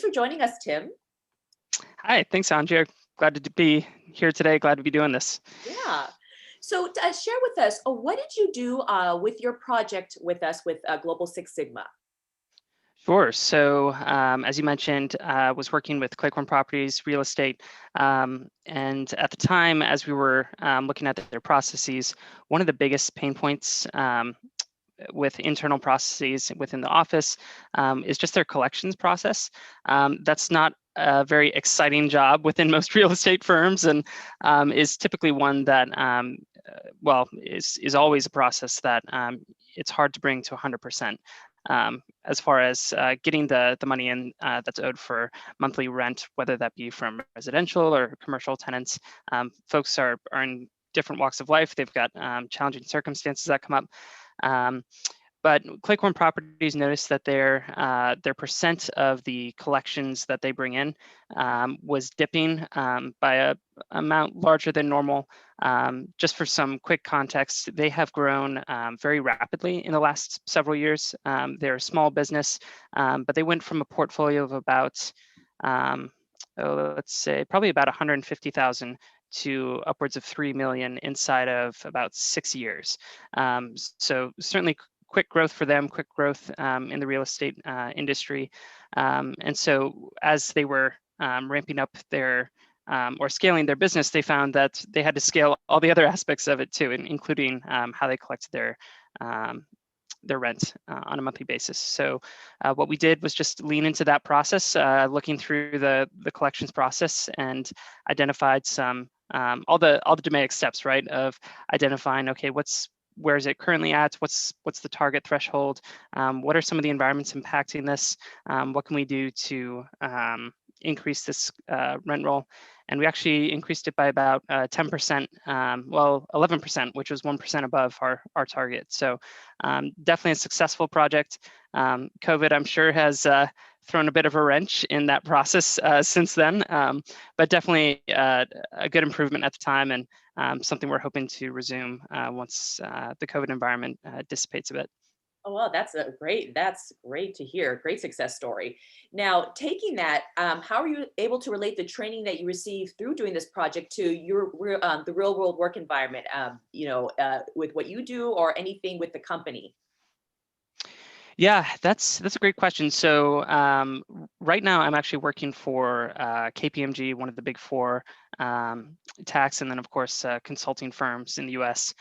for joining us, Tim. Hi, thanks, Andrea. Glad to be here today. Glad to be doing this. Yeah. So share with us, what did you do with your project with us with Global Six Sigma? Sure. So, as you mentioned, I was working with Cleghorn Properties, real estate, and at the time, as we were looking at their processes, one of the biggest pain points with internal processes within the office is just their collections process. That's not a very exciting job within most real estate firms, and is typically one that, is always a process that it's hard to bring to 100%. As far as getting the money in that's owed for monthly rent, whether that be from residential or commercial tenants. Folks are in different walks of life. They've got challenging circumstances that come up. But Cleghorn Properties noticed that their percent of the collections that they bring in was dipping by a amount larger than normal. Just for some quick context, they have grown very rapidly in the last several years. They're a small business, but they went from a portfolio of about, let's say, probably about 150,000 to upwards of 3 million inside of about 6 years. So certainly quick growth for them, quick growth in the real estate industry. And so as they were ramping up their or scaling their business, they found that they had to scale all the other aspects of it too, including how they collected their rent on a monthly basis. So what we did was just lean into that process, looking through the collections process, and identified some all the dramatic steps, right, of identifying, okay, where is it currently at? What's the target threshold? What are some of the environments impacting this? What can we do to increase this rent roll? And we actually increased it by about 10%, 11%, which was 1% above our target. So definitely a successful project. COVID, I'm sure, has thrown a bit of a wrench in that process since then, but definitely a good improvement at the time, and something we're hoping to resume once the COVID environment dissipates a bit. Oh, well, that's great to hear. Great success story. Now, taking that, how are you able to relate the training that you received through doing this project to the real world work environment, with what you do or anything with the company? Yeah, that's a great question. So right now I'm actually working for KPMG, one of the big four tax and then of course consulting firms in the US.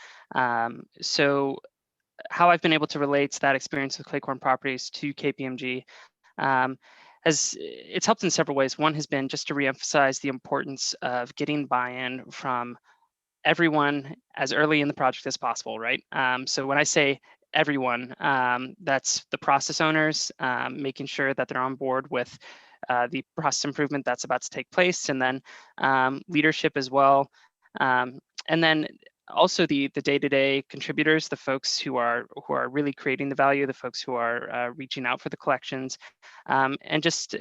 So how I've been able to relate that experience with Cleghorn Properties to KPMG it's helped in several ways. One has been just to reemphasize the importance of getting buy-in from everyone as early in the project as possible, right? So when I say everyone, that's the process owners, making sure that they're on board with the process improvement that's about to take place, and then leadership as well. And then also the day-to-day contributors, the folks who are really creating the value, the folks who are reaching out for the collections, and just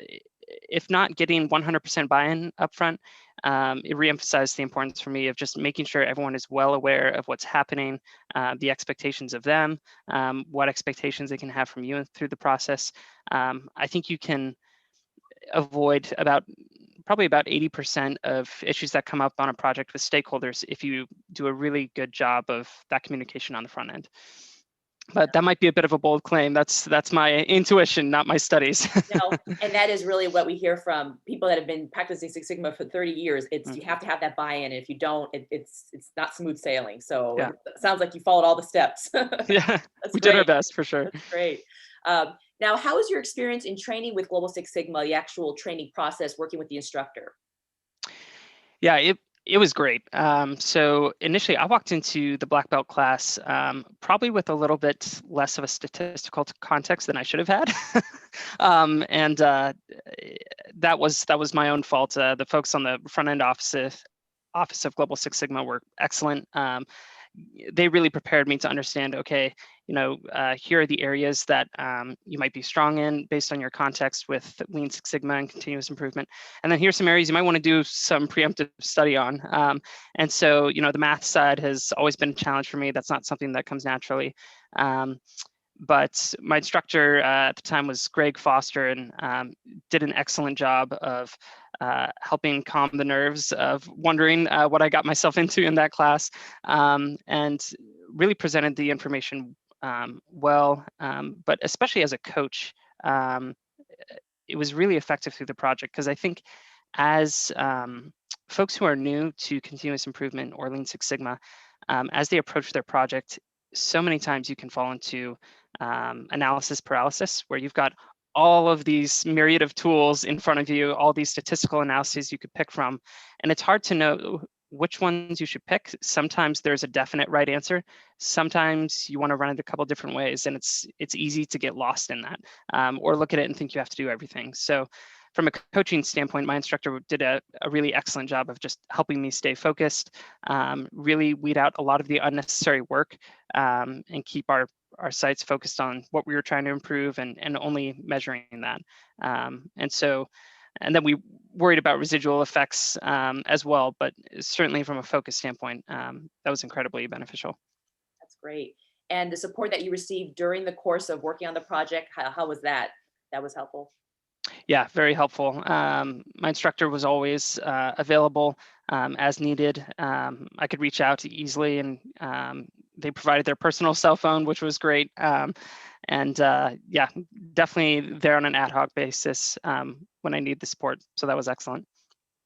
if not getting 100% buy-in upfront, it reemphasized the importance for me of just making sure everyone is well aware of what's happening, the expectations of them, what expectations they can have from you through the process. I think you can avoid probably about 80% of issues that come up on a project with stakeholders if you do a really good job of that communication on the front end. But that might be a bit of a bold claim. That's my intuition, not my studies. And that is really what we hear from people that have been practicing Six Sigma for 30 years. It's you have to have that buy-in. And if you don't, it's not smooth sailing. So Yeah. it sounds like you followed all the steps. Yeah, That's we great. did our best for sure. That's great. Now, how was your experience in training with Global Six Sigma, the actual training process, working with the instructor? Yeah, it was great. So initially, I walked into the black belt class probably with a little bit less of a statistical context than I should have had, and that was my own fault. The folks on the front end office of Global Six Sigma were excellent. They really prepared me to understand, okay, here are the areas that you might be strong in based on your context with Lean Six Sigma and continuous improvement. And then here's some areas you might want to do some preemptive study on. And so, the math side has always been a challenge for me. That's not something that comes naturally. But my instructor at the time was Greg Foster, and did an excellent job of helping calm the nerves of wondering what I got myself into in that class, and really presented the information well, but especially as a coach, um, it was really effective through the project, because I think as folks who are new to continuous improvement or Lean Six Sigma, as they approach their project, so many times you can fall into analysis paralysis, where you've got all of these myriad of tools in front of you, all these statistical analyses you could pick from, and it's hard to know which ones you should pick. Sometimes there's a definite right answer. Sometimes you want to run it a couple different ways, and it's easy to get lost in that, or look at it and think you have to do everything. So from a coaching standpoint, my instructor did a really excellent job of just helping me stay focused, really weed out a lot of the unnecessary work, and keep our sites focused on what we were trying to improve, and only measuring that. And then we worried about residual effects as well, but certainly from a focus standpoint, that was incredibly beneficial. That's great. And the support that you received during the course of working on the project, how was that? That was helpful. Yeah, very helpful. My instructor was always available as needed. I could reach out easily, and they provided their personal cell phone, which was great. And yeah, definitely there on an ad hoc basis when I need the support. So that was excellent.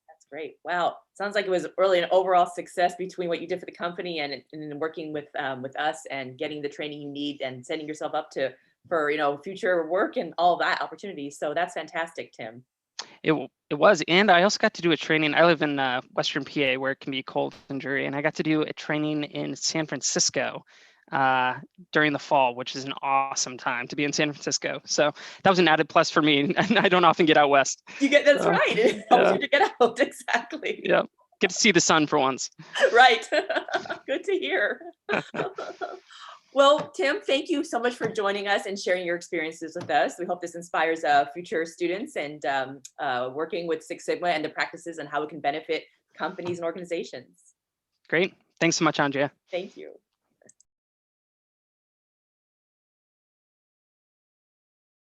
That's great. Wow. Sounds like it was really an overall success between what you did for the company and working with us and getting the training you need and setting yourself up to for future work and all that opportunities. So that's fantastic, Tim. It was, and I also got to do a training. I live in Western PA, where it can be cold and dreary, and I got to do a training in San Francisco uh, during the fall, which is an awesome time to be in San Francisco. So that was an added plus for me, and I don't often get out west. You get that's So right. It helps yeah, you to get out. Exactly. yeah, get to see the sun for once. Right. Good to hear. Well, Tim, thank you so much for joining us and sharing your experiences with us. We hope this inspires future students and working with Six Sigma and the practices and how it can benefit companies and organizations. Great, thanks so much, Andrea. Thank you.